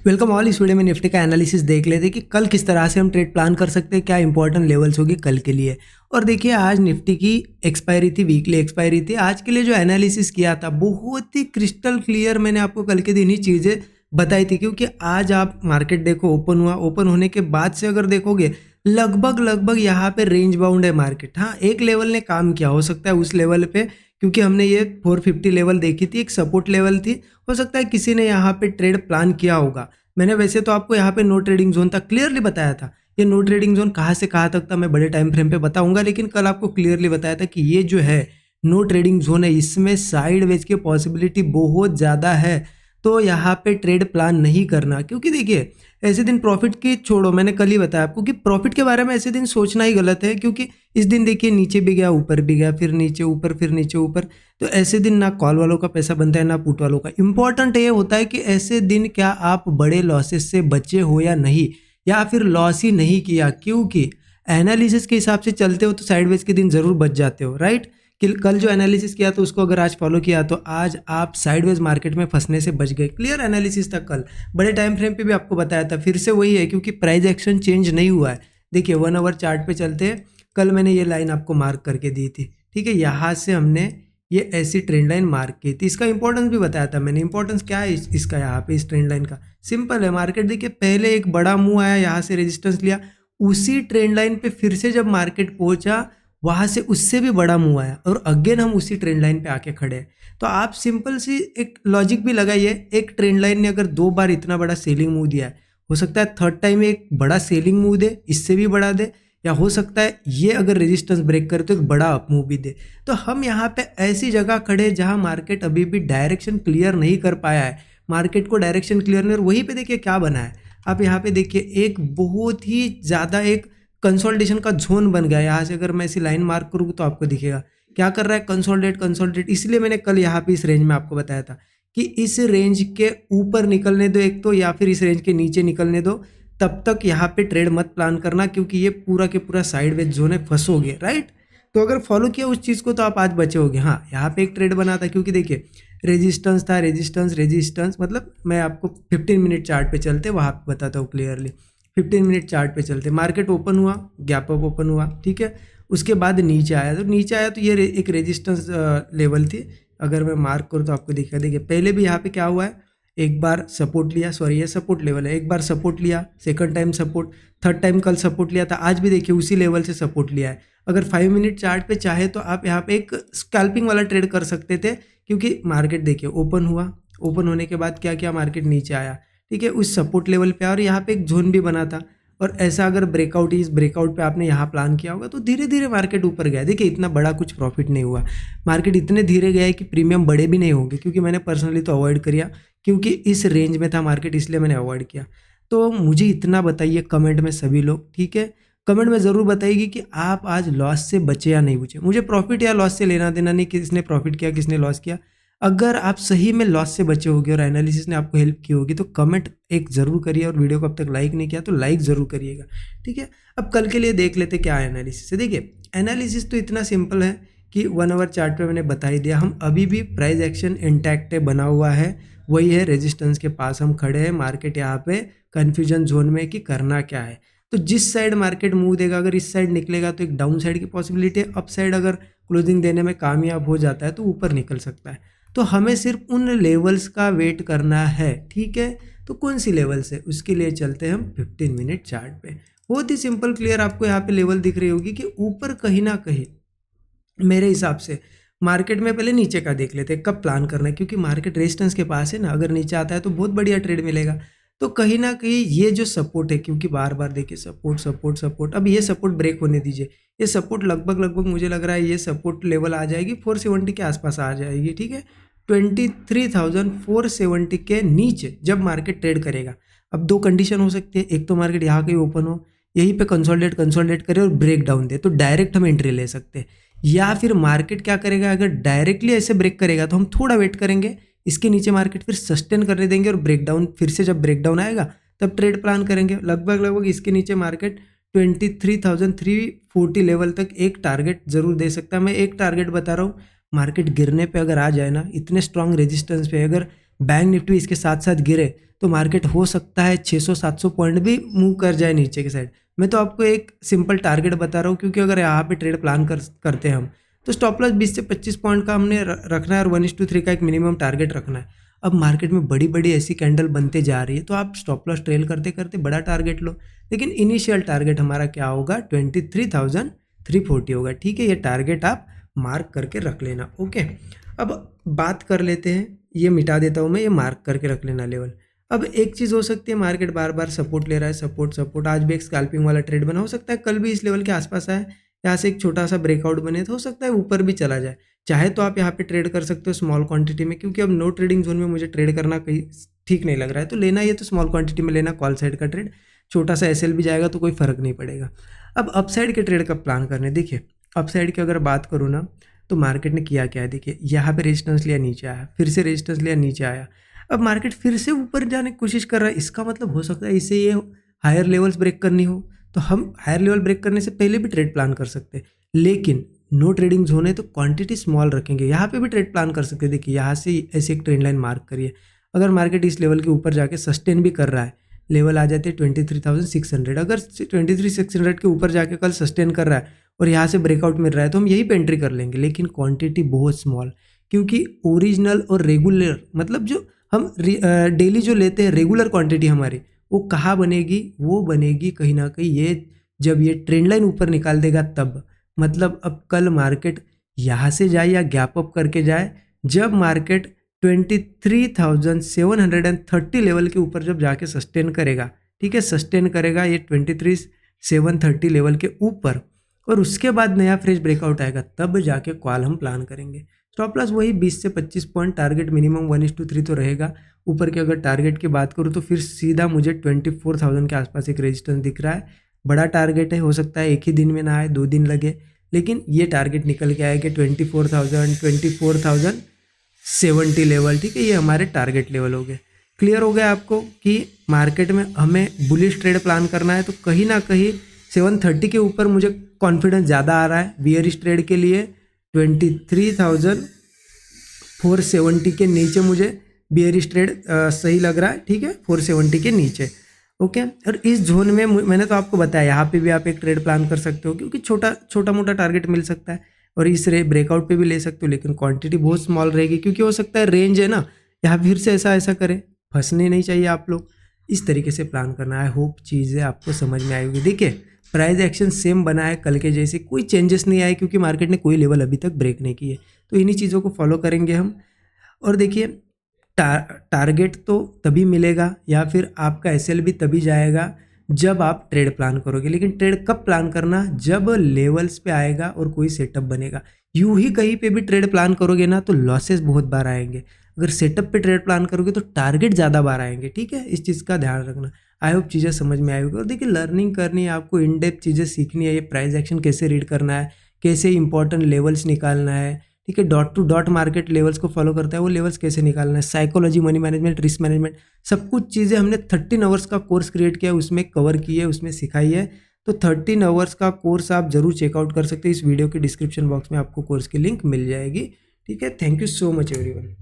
Welcome all. इस video में Nifty का एनालिसिस देख लेते हैं कि कल किस तरह से हम ट्रेड प्लान कर सकते हैं, क्या इंपॉर्टेंट लेवल्स होगी कल के लिए। और देखिए आज निफ्टी की एक्सपायरी थी, वीकली एक्सपायरी थी। आज के लिए जो एनालिसिस किया था बहुत ही क्रिस्टल क्लियर मैंने आपको कल के दिन ही चीज़ें बताई थी, क्योंकि आज आप मार्केट देखो, ओपन हुआ, ओपन होने के बाद से अगर देखोगे लगभग यहाँ पे रेंज बाउंड है मार्केट। हाँ, एक लेवल ने काम किया, हो सकता है उस लेवल पे, क्योंकि हमने ये 450 लेवल देखी थी, एक सपोर्ट लेवल थी। हो सकता है किसी ने यहाँ पे ट्रेड प्लान किया होगा। मैंने वैसे तो आपको यहाँ पे नो ट्रेडिंग जोन तक क्लियरली बताया था। ये नो ट्रेडिंग जोन कहाँ से कहाँ तक था मैं बड़े टाइम फ्रेम पे बताऊंगा, लेकिन कल आपको क्लियरली बताया था कि ये जो है नो ट्रेडिंग जोन है, इसमें साइड वेज की पॉसिबिलिटी बहुत ज़्यादा है। तो यहाँ पे ट्रेड प्लान नहीं करना, क्योंकि देखिए ऐसे दिन प्रॉफिट की छोड़ो, मैंने कल ही बताया आपको कि प्रॉफिट के बारे में ऐसे दिन सोचना ही गलत है, क्योंकि इस दिन देखिए नीचे भी गया, ऊपर भी गया, फिर नीचे ऊपर, फिर नीचे ऊपर। तो ऐसे दिन ना कॉल वालों का पैसा बनता है ना पुट वालों का। इंपॉर्टेंट ये होता है कि ऐसे दिन क्या आप बड़े लॉसेस से बचे हो या नहीं, या फिर लॉस ही नहीं किया, क्योंकि एनालिसिस के हिसाब से चलते हो तो साइडवेज के दिन जरूर बच जाते हो, राइट। कि कल जो एनालिसिस किया तो उसको अगर आज फॉलो किया तो आज आप साइडवेज मार्केट में फंसने से बच गए। क्लियर एनालिसिस था कल, बड़े टाइम फ्रेम पे भी आपको बताया था। फिर से वही है, क्योंकि प्राइस एक्शन चेंज नहीं हुआ है। देखिए 1 आवर चार्ट पे चलते हैं, कल मैंने ये लाइन आपको मार्क करके दी थी, ठीक है। यहाँ से हमने ये ऐसी ट्रेंड लाइन मार्क की थी, इसका इंपॉर्टेंस भी बताया था मैंने। इंपॉर्टेंस क्या है इसका यहाँ पे, इस ट्रेंड लाइन का? सिंपल है, मार्केट देखिए पहले एक बड़ा मूव आया, यहाँ से रेजिस्टेंस लिया, उसी ट्रेंड लाइन पे फिर से जब मार्केट पहुंचा वहां से उससे भी बड़ा मूव आया, और अगेन हम उसी ट्रेंड लाइन पे आके खड़े हैं। तो आप सिंपल सी एक लॉजिक भी लगाइए, एक ट्रेंड लाइन ने अगर 2 बार इतना बड़ा सेलिंग मूव दिया है, हो सकता है थर्ड टाइम एक बड़ा सेलिंग मूव दे, इससे भी बड़ा दे, या हो सकता है ये अगर रेजिस्टेंस ब्रेक करे तो एक बड़ा अप मूव भी दे। तो हम यहाँ पे ऐसी जगह खड़े जहाँ मार्केट अभी भी डायरेक्शन क्लियर नहीं कर पाया है। मार्केट को डायरेक्शन क्लियर नहीं, और वहीं पे देखिए क्या बना है। आप यहाँ पे देखिए एक बहुत ही ज़्यादा एक कंसोलिडेशन का जोन बन गया। यहाँ से अगर मैं ऐसी लाइन मार्क करूँ तो आपको दिखेगा क्या कर रहा है, कंसोलिडेट कंसोलिडेट। इसलिए मैंने कल यहाँ पे इस रेंज में आपको बताया था कि इस रेंज के ऊपर निकलने दो एक तो, या फिर इस रेंज के नीचे निकलने दो, तब तक यहाँ पे ट्रेड मत प्लान करना, क्योंकि ये पूरा के पूरा साइडवेज जोन है, फंसोगे, राइट। तो अगर फॉलो किया उस चीज़ को तो आप आज बचे होगे। हाँ, यहाँ पे एक ट्रेड बना था, क्योंकि देखिए रेजिस्टेंस था, रेजिस्टेंस रेजिस्टेंस, मतलब मैं आपको 15 मिनट चार्ट पे चलते वहाँ पे बताता हूँ क्लियरली। 15 मिनट चार्ट पे चलते, मार्केट ओपन हुआ, गैप अप ओपन हुआ, ठीक है। उसके बाद नीचे आया, तो नीचे आया तो ये एक रेजिस्टेंस लेवल थी। अगर मैं मार्क करूँ तो आपको दिखा, देखिए पहले भी यहाँ पे क्या हुआ है, एक बार सपोर्ट लिया, सॉरी ये सपोर्ट लेवल है, एक बार सपोर्ट लिया, second time support, third time कल सपोर्ट लिया था, आज भी देखिए उसी लेवल से सपोर्ट लिया है। अगर 5 मिनट चार्ट पे चाहे तो आप यहाँ पे एक स्कैल्पिंग वाला ट्रेड कर सकते थे, क्योंकि मार्केट देखिए ओपन हुआ, ओपन होने के बाद क्या किया, मार्केट नीचे आया, ठीक है, उस सपोर्ट लेवल पे, और यहाँ पे एक जोन भी बना था। और ऐसा अगर ब्रेकआउट, इस ब्रेकआउट पे आपने यहाँ प्लान किया होगा तो धीरे धीरे मार्केट ऊपर गया। देखिए इतना बड़ा कुछ प्रॉफिट नहीं हुआ, मार्केट इतने धीरे गया है कि प्रीमियम बड़े भी नहीं होंगे, क्योंकि मैंने पर्सनली तो अवॉइड किया, क्योंकि इस रेंज में था मार्केट, इसलिए मैंने अवॉइड किया। तो मुझे इतना बताइए कमेंट में सभी लोग, ठीक है, कमेंट में ज़रूर बताइए कि आप आज लॉस से बचे या नहीं बचे। मुझे प्रॉफिट या लॉस से लेना देना नहीं, किसने प्रॉफिट किया किसने लॉस किया। अगर आप सही में लॉस से बचे होगे और एनालिसिस ने आपको हेल्प की होगी तो कमेंट एक ज़रूर करिए, और वीडियो को अब तक लाइक नहीं किया तो लाइक ज़रूर करिएगा, ठीक है। अब कल के लिए देख लेते क्या एनालिसिस है। देखिए एनालिसिस तो इतना सिंपल है कि 1 आवर चार्ट पे मैंने बता ही दिया। हम अभी भी प्राइस एक्शन इंटैक्ट है, बना हुआ है, वही है, रेजिस्टेंस के पास हम खड़े हैं। मार्केट यहाँ पे कन्फ्यूजन जोन में कि करना क्या है। तो जिस साइड मार्केट मूव देगा, अगर इस साइड निकलेगा तो एक डाउन साइड की पॉसिबिलिटी है, अप साइड अगर क्लोजिंग देने में कामयाब हो जाता है तो ऊपर निकल सकता है। तो हमें सिर्फ उन लेवल्स का वेट करना है, ठीक है। तो कौन सी लेवल्स है, उसके लिए चलते हैं हम 15 मिनट चार्ट पे। बहुत ही सिंपल क्लियर आपको यहाँ पे लेवल दिख रही होगी कि ऊपर कहीं ना कहीं मेरे हिसाब से मार्केट में पहले नीचे का देख लेते हैं कब प्लान करना है, क्योंकि मार्केट रेजिस्टेंस के पास है ना। अगर नीचे आता है तो बहुत बढ़िया ट्रेड मिलेगा। तो कहीं ना कहीं ये जो सपोर्ट है, क्योंकि बार बार देखिए सपोर्ट सपोर्ट सपोर्ट, अब ये सपोर्ट ब्रेक होने दीजिए। ये सपोर्ट लगभग मुझे लग रहा है ये सपोर्ट लेवल आ जाएगी 470 के आसपास आ जाएगी, ठीक है। 23,470 के नीचे जब मार्केट ट्रेड करेगा, अब 2 कंडीशन हो सकती है, एक तो मार्केट यहाँ कहीं ओपन हो, यहीं पे कंसोलिडेट करे और ब्रेक डाउन दे, तो डायरेक्ट हम एंट्री ले सकते हैं। या फिर मार्केट क्या करेगा, अगर डायरेक्टली ऐसे ब्रेक करेगा तो हम थोड़ा वेट करेंगे, इसके नीचे मार्केट फिर सस्टेन करने देंगे, और ब्रेकडाउन फिर से जब ब्रेकडाउन आएगा तब ट्रेड प्लान करेंगे। लगभग इसके नीचे मार्केट 23,340 लेवल तक एक टारगेट जरूर दे सकता है। मैं एक टारगेट बता रहा हूँ, मार्केट गिरने पे अगर आ जाए ना, इतने स्ट्रांग रेजिस्टेंस पे अगर बैंक निफ्टी इसके साथ साथ गिरे तो मार्केट हो सकता है 600-700 पॉइंट भी मूव कर जाए नीचे की साइड। मैं तो आपको एक सिंपल टारगेट बता रहा हूँ, क्योंकि अगर यहाँ पे ट्रेड प्लान करते हैं हम, तो स्टॉप लॉस 20 से 25 पॉइंट का हमने रखना है और 1:3 का एक मिनिमम टारगेट रखना है। अब मार्केट में बड़ी बड़ी ऐसी कैंडल बनते जा रही है तो आप स्टॉप लॉस ट्रेल करते करते बड़ा टारगेट लो, लेकिन इनिशियल टारगेट हमारा क्या होगा, 23,340 होगा। ठीक है, ये टारगेट आप मार्क करके रख लेना। ओके, अब बात कर लेते हैं, ये मिटा देता हूँ मैं, ये मार्क करके रख लेना लेवल। अब एक चीज़ हो सकती है, मार्केट बार बार सपोर्ट ले रहा है, सपोर्ट, आज भी एक स्कैल्पिंग वाला ट्रेड बना, हो सकता है कल भी इस लेवल के आसपास आए, यहाँ से एक छोटा सा ब्रेकआउट बने तो हो सकता है ऊपर भी चला जाए। चाहे तो आप यहाँ पे ट्रेड कर सकते हो स्मॉल क्वांटिटी में, क्योंकि अब नो ट्रेडिंग जोन में मुझे ट्रेड करना कहीं ठीक नहीं लग रहा है, तो लेना ये तो स्मॉल क्वांटिटी में लेना, कॉल साइड का ट्रेड, छोटा सा एसएल भी जाएगा तो कोई फर्क नहीं पड़ेगा। अब अपसाइड के ट्रेड का प्लान करने, देखिए अपसाइड की अगर बात करूँ ना, तो मार्केट ने किया क्या है, देखिए यहाँ पे रेजिस्टेंस लिया, नीचे आया, फिर से रेजिस्टेंस लिया, नीचे आया, अब मार्केट फिर से ऊपर जाने की कोशिश कर रहा है। इसका मतलब हो सकता है इसे ये हायर लेवल्स ब्रेक करनी हो, तो हम हायर लेवल ब्रेक करने से पहले भी ट्रेड प्लान कर सकते हैं, लेकिन नो ट्रेडिंग जोन है तो क्वांटिटी स्मॉल रखेंगे। यहाँ पे भी ट्रेड प्लान कर सकते हैं। देखिए यहाँ से ऐसे एक ट्रेंड लाइन मार्क करिए, अगर मार्केट इस लेवल के ऊपर जाके सस्टेन भी कर रहा है, लेवल आ जाते हैं 23,600, अगर 23,600 के ऊपर जाके कल सस्टेन कर रहा है और यहाँ से ब्रेकआउट मिल रहा है तो हम यही पे एंट्री कर लेंगे, लेकिन क्वांटिटी बहुत स्मॉल, क्योंकि ओरिजिनल और रेगुलर, मतलब जो हम डेली जो लेते हैं रेगुलर क्वांटिटी हमारी, वो कहाँ बनेगी, वो बनेगी कहीं ना कहीं ये जब ये ट्रेंड लाइन ऊपर निकाल देगा तब। मतलब अब कल मार्केट यहाँ से जाए या गैप अप करके जाए, जब मार्केट 23,730 लेवल के ऊपर जब जाके सस्टेन करेगा, ठीक है, सस्टेन करेगा ये 23,730 लेवल के ऊपर, और उसके बाद नया फ्रेश ब्रेकआउट आएगा, तब जाके कॉल हम प्लान करेंगे। स्टॉप लॉस वही 20 से 25 पॉइंट, टारगेट मिनिमम 1:3 तो रहेगा। ऊपर की अगर टारगेट की बात करूँ तो फिर सीधा मुझे 24,000 के आसपास एक रेजिस्टेंस दिख रहा है, बड़ा टारगेट है, हो सकता है एक ही दिन में ना आए, 2 दिन लगे, लेकिन ये टारगेट निकल के आएगा 24,070 लेवल। ठीक है, ये हमारे टारगेट लेवल हो गए। क्लियर हो गया आपको कि मार्केट में हमें बुलिश ट्रेड प्लान करना है, तो कहीं ना कहीं 730 के ऊपर मुझे कॉन्फिडेंस ज़्यादा आ रहा है। बियरिश ट्रेड के लिए 23,470 के नीचे मुझे बियरिश ट्रेड सही लग रहा है। ठीक है, 470 के नीचे। ओके, और इस जोन में मैंने तो आपको बताया, यहाँ पे भी आप एक ट्रेड प्लान कर सकते हो, क्योंकि छोटा मोटा टारगेट मिल सकता है, और इस ब्रेकआउट पे भी ले सकते हो, लेकिन क्वांटिटी बहुत स्मॉल रहेगी, क्योंकि हो सकता है रेंज है ना, यहाँ फिर से ऐसा करे, फंसने नहीं चाहिए आप लोग। इस तरीके से प्लान करना है। होप चीज़ें आपको समझ में आई होगी। देखिए प्राइस एक्शन सेम बना है कल के जैसे, कोई चेंजेस नहीं आए, क्योंकि मार्केट ने कोई लेवल अभी तक ब्रेक नहीं किए, तो इन्हीं चीज़ों को फॉलो करेंगे हम। और देखिए टारगेट तो तभी मिलेगा या फिर आपका एसएल भी तभी जाएगा जब आप ट्रेड प्लान करोगे, लेकिन ट्रेड कब प्लान करना, जब लेवल्स पे आएगा और कोई सेटअप बनेगा। यूं ही कहीं पे भी ट्रेड प्लान करोगे ना तो लॉसेस बहुत बार आएंगे, अगर सेटअप पे ट्रेड प्लान करोगे तो टारगेट ज़्यादा बार आएंगे। ठीक है, इस चीज़ का ध्यान रखना। आई होप चीज़ें समझ में आई होगी। और देखिए लर्निंग करनी है आपको, इन डेप्थ चीज़ें सीखनी है, ये प्राइस एक्शन कैसे रीड करना है, कैसे इंपॉर्टेंट लेवल्स निकालना है, ठीक है, dot to dot market levels को फॉलो करता है, वो लेवल्स कैसे निकालना है, psychology, money management, risk management, सब कुछ चीज़ें हमने 13 आवर्स का कोर्स क्रिएट किया है, उसमें कवर की है, उसमें सिखाई है। तो 13 आवर्स का कोर्स आप जरूर चेकआउट कर सकते हैं। इस वीडियो के डिस्क्रिप्शन बॉक्स में आपको कोर्स की लिंक मिल जाएगी। ठीक है, thank you so much everyone.